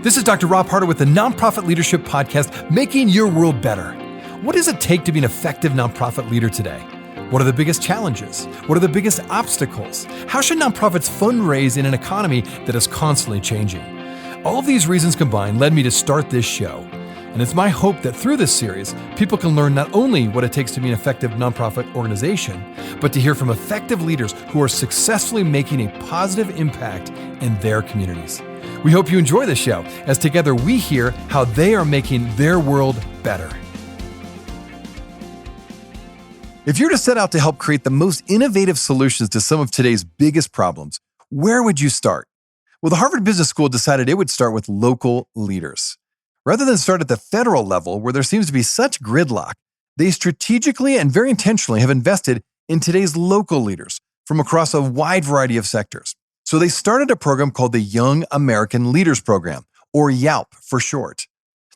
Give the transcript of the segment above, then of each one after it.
This is Dr. Rob Harder with the Nonprofit Leadership Podcast, Making Your World Better. What does it take to be an effective nonprofit leader today? What are the biggest challenges? What are the biggest obstacles? How should nonprofits fundraise in an economy that is constantly changing? All of these reasons combined led me to start this show. And it's my hope that through this series, people can learn not only what it takes to be an effective nonprofit organization, but to hear from effective leaders who are successfully making a positive impact in their communities. We hope you enjoy the show, as together we hear how they are making their world better. If you're to set out to help create the most innovative solutions to some of today's biggest problems, where would you start? Well, the Harvard Business School decided it would start with local leaders. Rather than start at the federal level, where there seems to be such gridlock, they strategically and very intentionally have invested in today's local leaders from across a wide variety of sectors. So they started a program called the Young American Leaders Program, or YALP for short.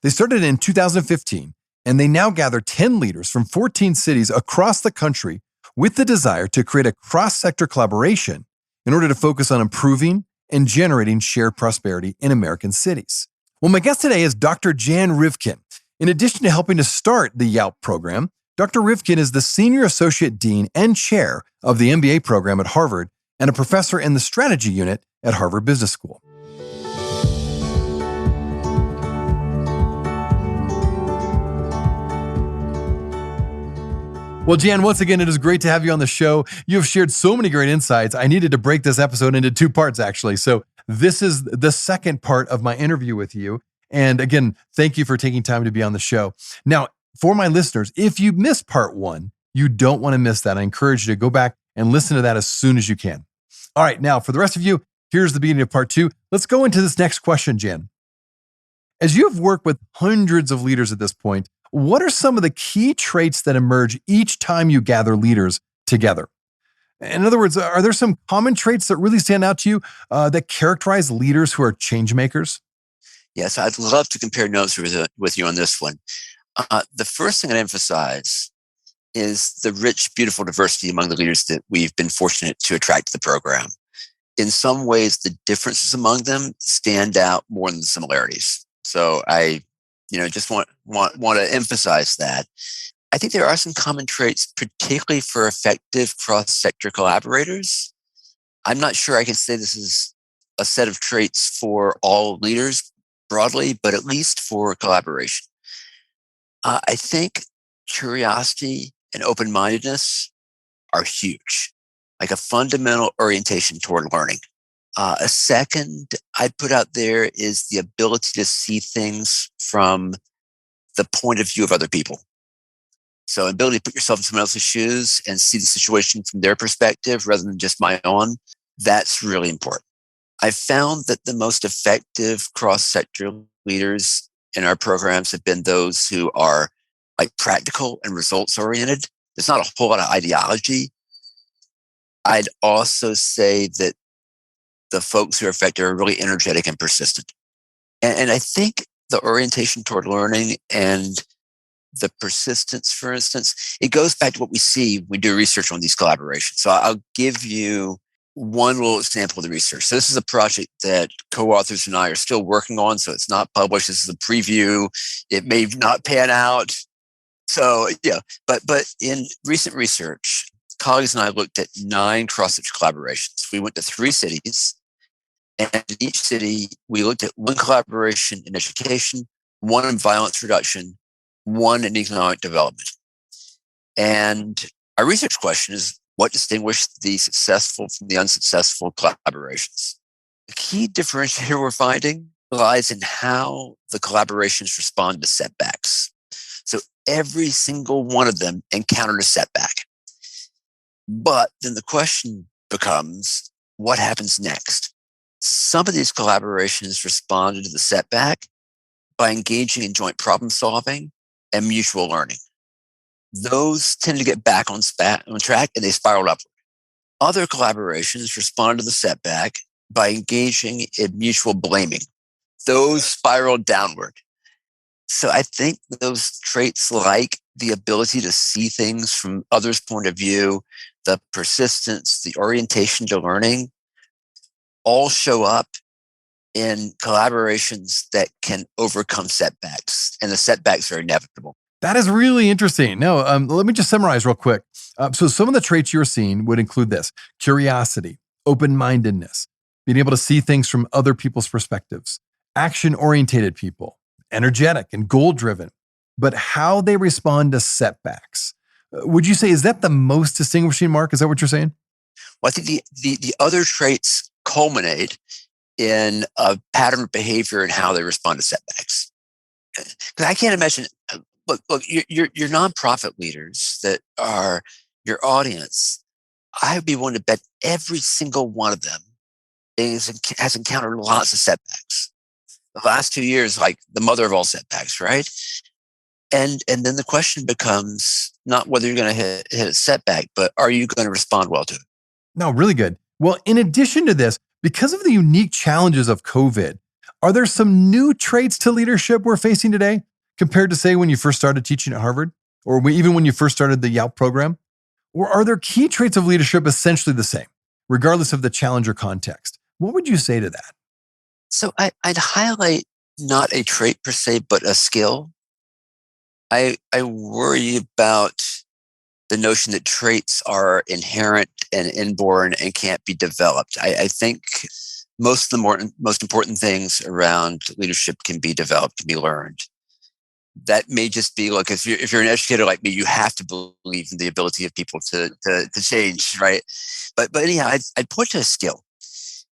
They started in 2015, and they now gather 10 leaders from 14 cities across the country with the desire to create a cross-sector collaboration in order to focus on improving and generating shared prosperity in American cities. Well, my guest today is Dr. Jan Rivkin. In addition to helping to start the YALP program, Dr. Rivkin is the Senior Associate Dean and Chair of the MBA program at Harvard and a professor in the strategy unit at Harvard Business School. Well, Jan, once again, it is great to have you on the show. You have shared so many great insights. I needed to break this episode into two parts, actually. So this is the second part of my interview with you. And again, thank you for taking time to be on the show. Now, for my listeners, if you missed part one, you don't want to miss that. I encourage you to go back and listen to that as soon as you can. All right, now for the rest of you, here's the beginning of part two. Let's go into this next question, Jan. As you have worked with hundreds of leaders at this point, what are some of the key traits that emerge each time you gather leaders together? In other words, are there some common traits that really stand out to you that characterize leaders who are change makers? Yes, I'd love to compare notes with you on this one. The first thing I'd emphasize is the rich, beautiful diversity among the leaders that we've been fortunate to attract to the program. In some ways, the differences among them stand out more than the similarities. So I just want to emphasize that. I think there are some common traits, particularly for effective cross-sector collaborators. I'm not sure I can say this is a set of traits for all leaders broadly, but at least for collaboration. I think curiosity and open-mindedness are huge, like a fundamental orientation toward learning. A second I'd put out there is the ability to see things from the point of view of other people. So ability to put yourself in someone else's shoes and see the situation from their perspective rather than just my own, that's really important. I've found that the most effective cross-sector leaders in our programs have been those who are practical and results oriented. There's not a whole lot of ideology. I'd also say that the folks who are effective are really energetic and persistent. And I think the orientation toward learning and the persistence, for instance, it goes back to what we see when we do research on these collaborations. So I'll give you one little example of the research. So this is a project that co-authors and I are still working on. So it's not published. This is a preview. It may not pan out. So yeah, but in recent research, colleagues and I looked at 9 cross-sector collaborations. We went to 3 cities, and in each city, we looked at 1 collaboration in education, 1 in violence reduction, 1 in economic development. And our research question is, what distinguished the successful from the unsuccessful collaborations? The key differentiator we're finding lies in how the collaborations respond to setbacks. So every single one of them encountered a setback. But then the question becomes, what happens next? Some of these collaborations responded to the setback by engaging in joint problem solving and mutual learning. Those tend to get back on track and they spiraled upward. Other collaborations responded to the setback by engaging in mutual blaming. Those spiraled downward. So I think those traits, like the ability to see things from others' point of view, the persistence, the orientation to learning, all show up in collaborations that can overcome setbacks, and the setbacks are inevitable. That is really interesting. No, let me just summarize real quick. So, some of the traits you're seeing would include this: curiosity, open mindedness, being able to see things from other people's perspectives, action orientated people, energetic and goal driven, but how they respond to setbacks. Would you say, is that the most distinguishing mark? Is that what you're saying? Well, I think the other traits culminate in a pattern of behavior and how they respond to setbacks. Because I can't imagine. Look, your nonprofit leaders that are your audience. I would be willing to bet every single one of them has encountered lots of setbacks. The last 2 years, like the mother of all setbacks, right? And then the question becomes not whether you're going to hit a setback, but are you going to respond well to it? No, really good. Well, in addition to this, because of the unique challenges of COVID, are there some new traits to leadership we're facing today compared to, say, when you first started teaching at Harvard or even when you first started the YALP program? Or are there key traits of leadership essentially the same, regardless of the challenge or context? What would you say to that? So I'd highlight not a trait per se, but a skill. I worry about the notion that traits are inherent and inborn and can't be developed. I think most of the most important things around leadership can be developed, can be learned. That may just be, look, if you're an educator like me, you have to believe in the ability of people to change, right? But anyhow, I'd point to a skill.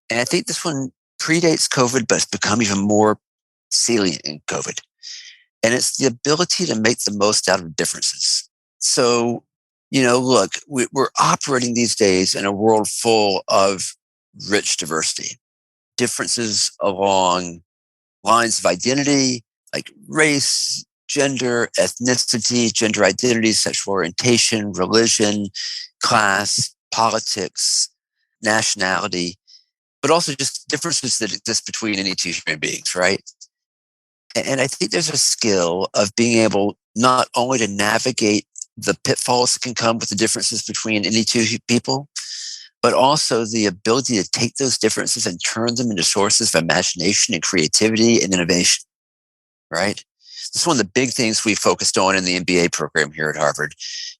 And I think this one predates COVID, but it's become even more salient in COVID. And it's the ability to make the most out of differences. So, look, we're operating these days in a world full of rich diversity, differences along lines of identity, like race, gender, ethnicity, gender identity, sexual orientation, religion, class, politics, nationality, but also just differences that exist between any two human beings, right? And I think there's a skill of being able not only to navigate the pitfalls that can come with the differences between any two people, but also the ability to take those differences and turn them into sources of imagination and creativity and innovation, right? This is one of the big things we focused on in the MBA program here at Harvard.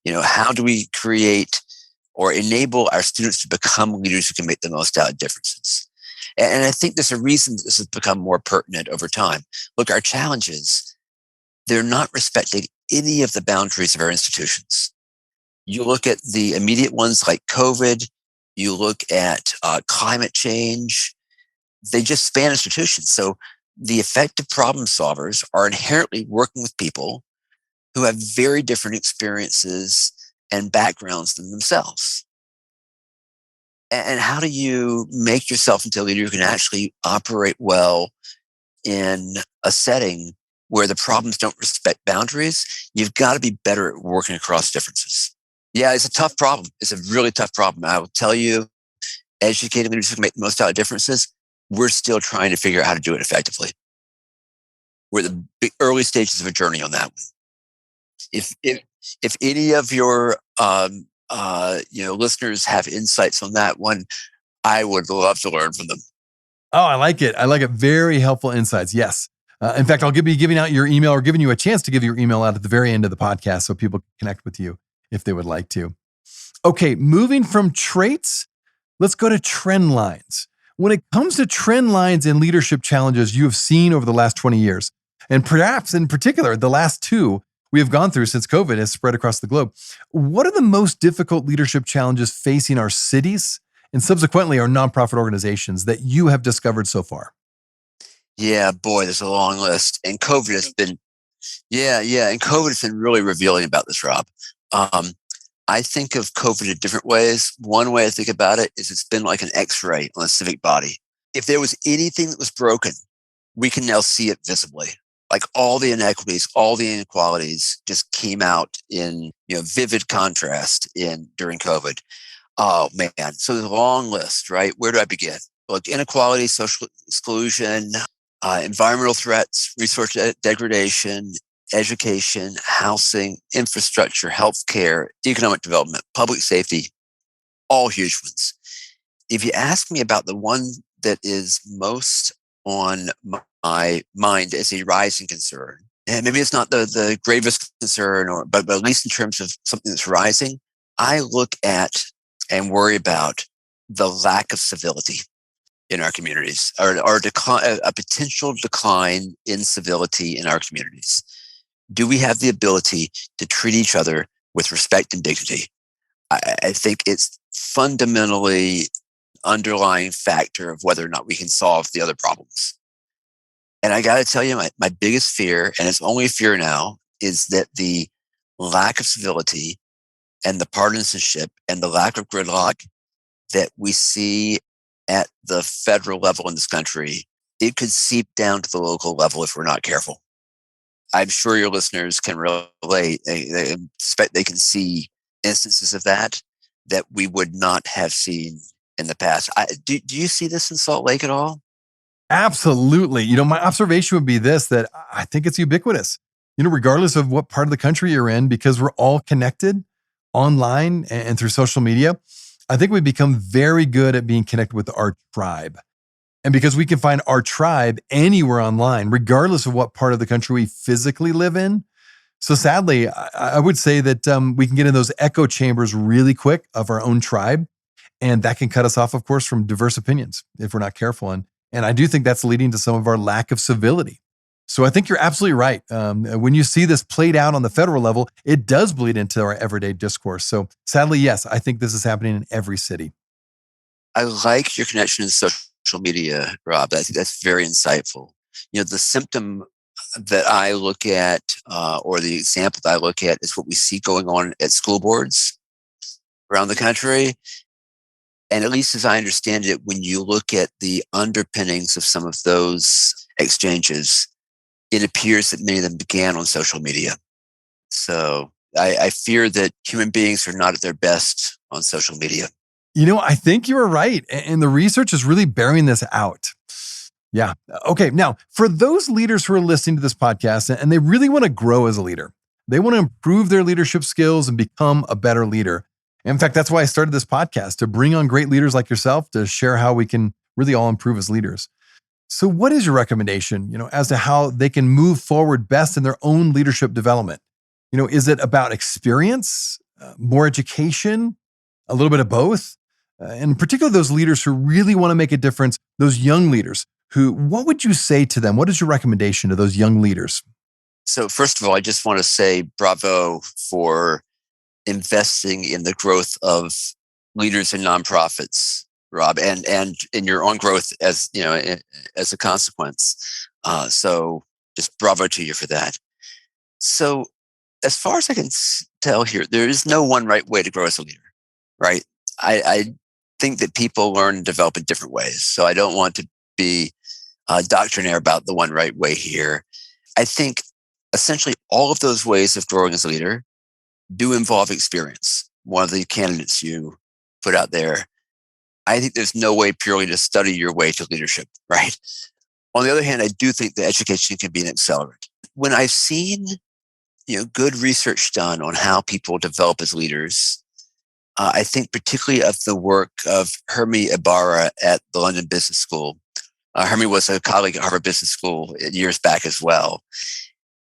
How do we create or enable our students to become leaders who can make the most out of differences? And I think there's a reason this has become more pertinent over time. Look, our challenges, they're not respecting any of the boundaries of our institutions. You look at the immediate ones like COVID, you look at climate change, they just span institutions. So the effective problem solvers are inherently working with people who have very different experiences and backgrounds than themselves. And how do you make yourself into a leader who can actually operate well in a setting where the problems don't respect boundaries? You've got to be better at working across differences. Yeah, it's a tough problem. It's a really tough problem. I will tell you, educating leaders who can make the most out of differences, we're still trying to figure out how to do it effectively. We're at the early stages of a journey on that one. If any of your listeners have insights on that one, I would love to learn from them. Oh, I like it. I like it. Very helpful insights. Yes. In fact, I'll be giving out your email or giving you a chance to give your email out at the very end of the podcast so people can connect with you if they would like to. Okay, moving from traits, let's go to trend lines. When it comes to trend lines and leadership challenges you have seen over the last 20 years, and perhaps in particular, the last two we have gone through since COVID has spread across the globe, what are the most difficult leadership challenges facing our cities and subsequently our nonprofit organizations that you have discovered so far? Yeah, boy, there's a long list. And COVID has been, and COVID has been really revealing about this, Rob. I think of COVID in different ways. One way I think about it is it's been like an X-ray on a civic body. If there was anything that was broken, we can now see it visibly. Like all the inequities, all the inequalities just came out in vivid contrast during COVID. Oh man, so there's a long list, right? Where do I begin? Look, inequality, social exclusion, environmental threats, resource degradation, education, housing, infrastructure, healthcare, economic development, public safety, all huge ones. If you ask me about the one that is most on my mind as a rising concern. And maybe it's not the gravest concern, but at least in terms of something that's rising, I look at and worry about the lack of civility in our communities, or a potential decline in civility in our communities. Do we have the ability to treat each other with respect and dignity? I think it's fundamentally underlying factor of whether or not we can solve the other problems. And I got to tell you, my biggest fear, and it's only a fear now, is that the lack of civility and the partisanship and the lack of gridlock that we see at the federal level in this country, it could seep down to the local level if we're not careful. I'm sure your listeners can relate. They expect they can see instances of that we would not have seen in the past. Do you see this in Salt Lake at all? Absolutely. My observation would be this, that I think it's ubiquitous, regardless of what part of the country you're in, because we're all connected online and through social media. I think we've become very good at being connected with our tribe. And because we can find our tribe anywhere online, regardless of what part of the country we physically live in. So sadly, I would say that we can get in those echo chambers really quick of our own tribe. And that can cut us off, of course, from diverse opinions if we're not careful. And I do think that's leading to some of our lack of civility. So I think you're absolutely right. When you see this played out on the federal level, it does bleed into our everyday discourse. So sadly, yes, I think this is happening in every city. I like your connection to social media, Rob. I think that's very insightful. The symptom that I look at, or the example that I look at, is what we see going on at school boards around the country. And at least as I understand it, when you look at the underpinnings of some of those exchanges, it appears that many of them began on social media. So I fear that human beings are not at their best on social media. I think you're right. And the research is really bearing this out. Yeah. Okay. Now, for those leaders who are listening to this podcast and they really want to grow as a leader, they want to improve their leadership skills and become a better leader. In fact, that's why I started this podcast, to bring on great leaders like yourself to share how we can really all improve as leaders. So what is your recommendation, as to how they can move forward best in their own leadership development? Is it about experience, more education, a little bit of both? And particularly those leaders who really want to make a difference, those young leaders what would you say to them? What is your recommendation to those young leaders? So first of all, I just want to say bravo for investing in the growth of leaders in nonprofits, Rob, and in your own growth as a consequence. So just bravo to you for that. So as far as I can tell here, there is no one right way to grow as a leader, right? I think that people learn and develop in different ways. So I don't want to be doctrinaire about the one right way here. I think essentially all of those ways of growing as a leader do involve experience. One of the candidates you put out there, I think there's no way purely to study your way to leadership, right? On the other hand, I do think that education can be an accelerant. When I've seen, good research done on how people develop as leaders, I think particularly of the work of Hermie Ibarra at the London Business School. Hermie was a colleague at Harvard Business School years back as well.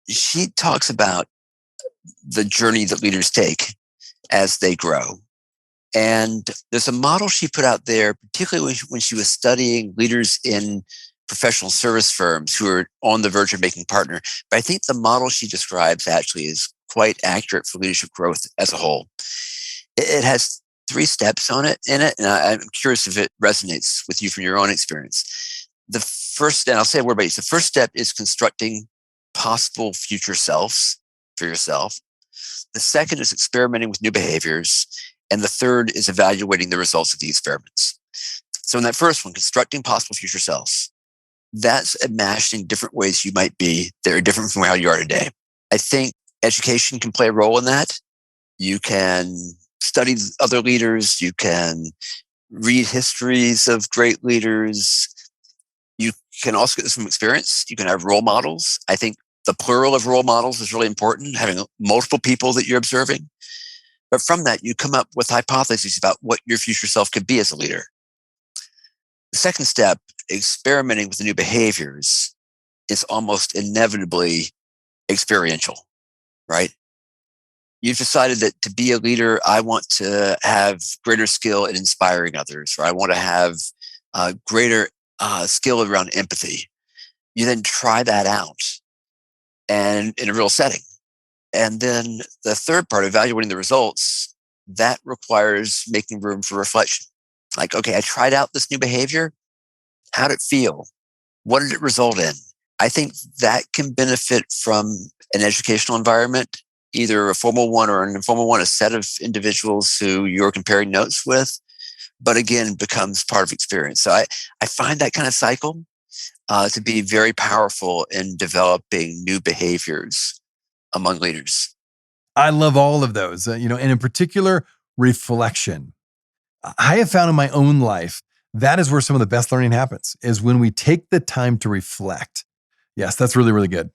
She talks about the journey that leaders take as they grow. And there's a model she put out there, particularly when she was studying leaders in professional service firms who are on the verge of making partner. But I think the model she describes actually is quite accurate for leadership growth as a whole. It has 3 steps in it, and I'm curious if it resonates with you from your own experience. The first, and I'll say a word about each. The first step is constructing possible future selves for yourself. The second is experimenting with new behaviors. And the third is evaluating the results of the experiments. So in that first one, constructing possible future selves, that's imagining different ways you might be that are different from how you are today. I think education can play a role in that. You can study other leaders. You can read histories of great leaders. You can also get some experience. You can have role models. I think the plural of role models is really important, having multiple people that you're observing. But from that, you come up with hypotheses about what your future self could be as a leader. The second step experimenting with the new behaviors is almost inevitably experiential, right? You've decided that to be a leader, I want to have greater skill in inspiring others, or I want to have greater skill around empathy. You then try that out and in a real setting. And then the third part, evaluating the results, that requires making room for reflection. Like, okay, I tried out this new behavior. How did it feel? What did it result in? I think that can benefit from an educational environment, either a formal one or an informal one, a set of individuals who you're comparing notes with, but again, becomes part of experience. So I find that kind of cycle to be very powerful in developing new behaviors among leaders. I love all of those, and in particular, reflection. I have found in my own life that is where some of the best learning happens, is when we take the time to reflect. Yes, that's really, really good.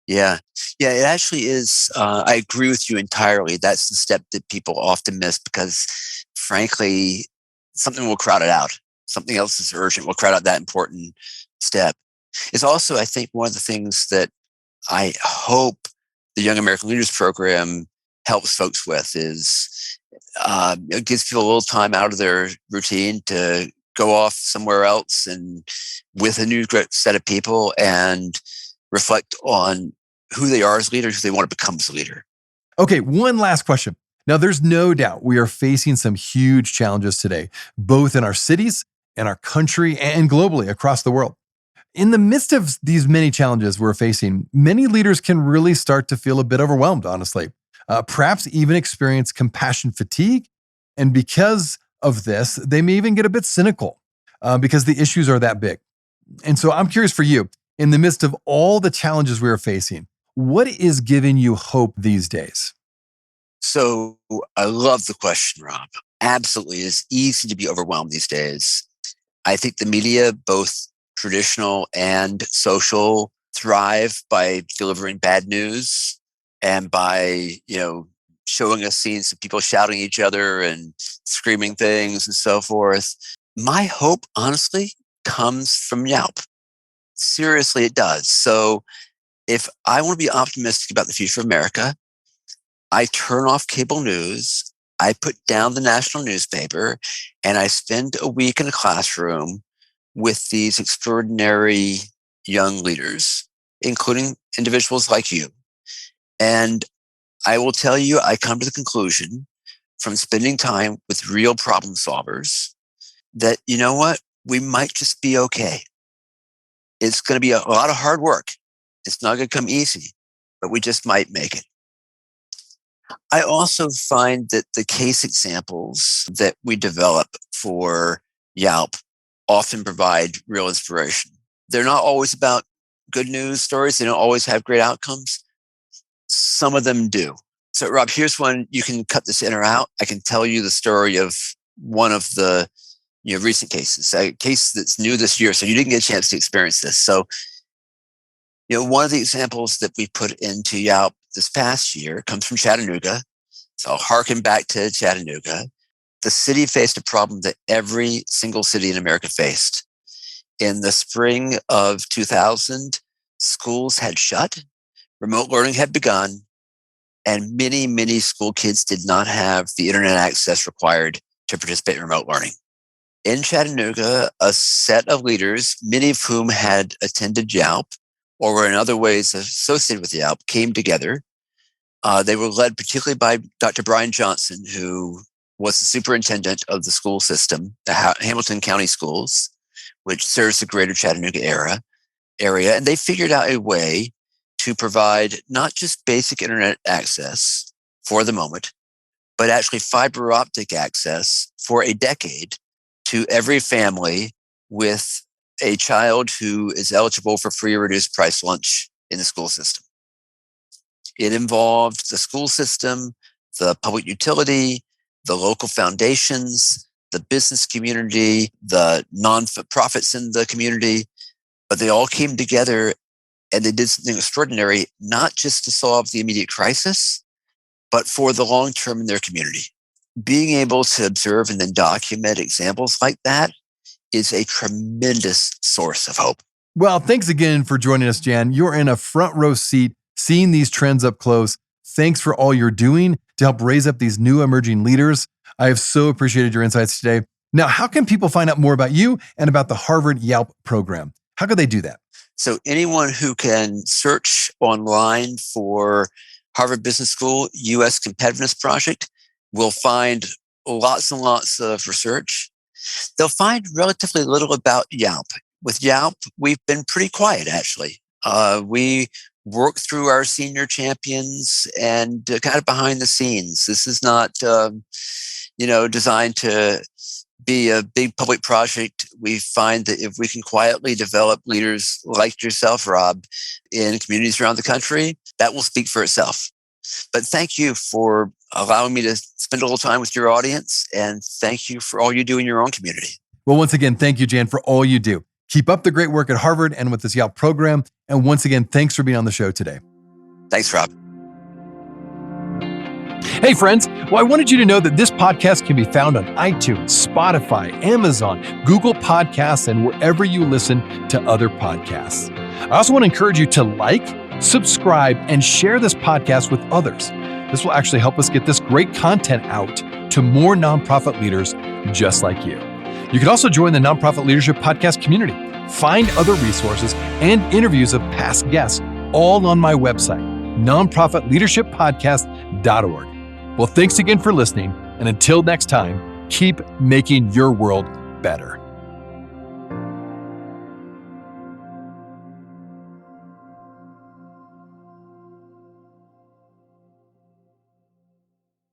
Yeah. Yeah, it actually is. I agree with you entirely. That's the step that people often miss because, frankly, something will crowd it out. Something else is urgent will crowd out that important step. It's also, I think, one of the things that I hope the Young American Leaders Program helps folks with is it gives people a little time out of their routine to go off somewhere else and with a new set of people and reflect on who they are as leaders, who they want to become as a leader. Okay, one last question. Now, there's no doubt we are facing some huge challenges today, both in our cities, in our country, and globally across the world. In the midst of these many challenges we're facing, many leaders can really start to feel a bit overwhelmed, honestly, perhaps even experience compassion fatigue. And because of this, they may even get a bit cynical because the issues are that big. And so I'm curious for you, in the midst of all the challenges we are facing, what is giving you hope these days? So I love the question, Rob. Absolutely. It's easy to be overwhelmed these days. I think the media, both traditional and social, thrive by delivering bad news and by, showing us scenes of people shouting at each other and screaming things and so forth. My hope, honestly, comes from YALP. Seriously, it does. So if I want to be optimistic about the future of America, I turn off cable news, I put down the national newspaper, and I spend a week in a classroom with these extraordinary young leaders, including individuals like you. And I will tell you, I come to the conclusion from spending time with real problem solvers that, you know what, we might just be okay. It's going to be a lot of hard work. It's not going to come easy, but we just might make it. I also find that the case examples that we develop for YALP often provide real inspiration. They're not always about good news stories. They don't always have great outcomes. Some of them do. So, Rob, here's one. You can cut this in or out. I can tell you the story of one of the recent cases, a case that's new this year. So you didn't get a chance to experience this. So, one of the examples that we put into YALP this past year comes from Chattanooga. So I'll harken back to Chattanooga. The city faced a problem that every single city in America faced. In the spring of 2000, schools had shut, remote learning had begun, and many, many school kids did not have the internet access required to participate in remote learning. In Chattanooga, a set of leaders, many of whom had attended YALP or were in other ways associated with YALP, came together. They were led particularly by Dr. Brian Johnson, who was the superintendent of the school system, the Hamilton County Schools, which serves the greater Chattanooga area. And they figured out a way to provide not just basic internet access for the moment, but actually fiber optic access for a decade to every family with a child who is eligible for free or reduced price lunch in the school system. It involved the school system, the public utility, the local foundations, the business community, the non-profits in the community, but they all came together and they did something extraordinary, not just to solve the immediate crisis, but for the long term in their community. Being able to observe and then document examples like that is a tremendous source of hope. Well, thanks again for joining us, Jan. You're in a front row seat, seeing these trends up close. Thanks for all you're doing to help raise up these new emerging leaders. I have so appreciated your insights today. Now, how can people find out more about you and about the Harvard YALP program? How could they do that? So anyone who can search online for Harvard Business School U.S. Competitiveness Project will find lots and lots of research. They'll find relatively little about YALP. With YALP, we've been pretty quiet, actually. We work through our senior champions and kind of behind the scenes. This is not, designed to be a big public project. We find that if we can quietly develop leaders like yourself, Rob, in communities around the country, that will speak for itself. But thank you for allowing me to spend a little time with your audience, and thank you for all you do in your own community. Well, once again, thank you, Jan, for all you do. Keep up the great work at Harvard and with this YALP program. And once again, thanks for being on the show today. Thanks, Rob. Hey, friends. Well, I wanted you to know that this podcast can be found on iTunes, Spotify, Amazon, Google Podcasts, and wherever you listen to other podcasts. I also want to encourage you to like, subscribe, and share this podcast with others. This will actually help us get this great content out to more nonprofit leaders just like you. You can also join the Nonprofit Leadership Podcast community. Find other resources and interviews of past guests all on my website, nonprofitleadershippodcast.org. Well, thanks again for listening. And until next time, keep making your world better.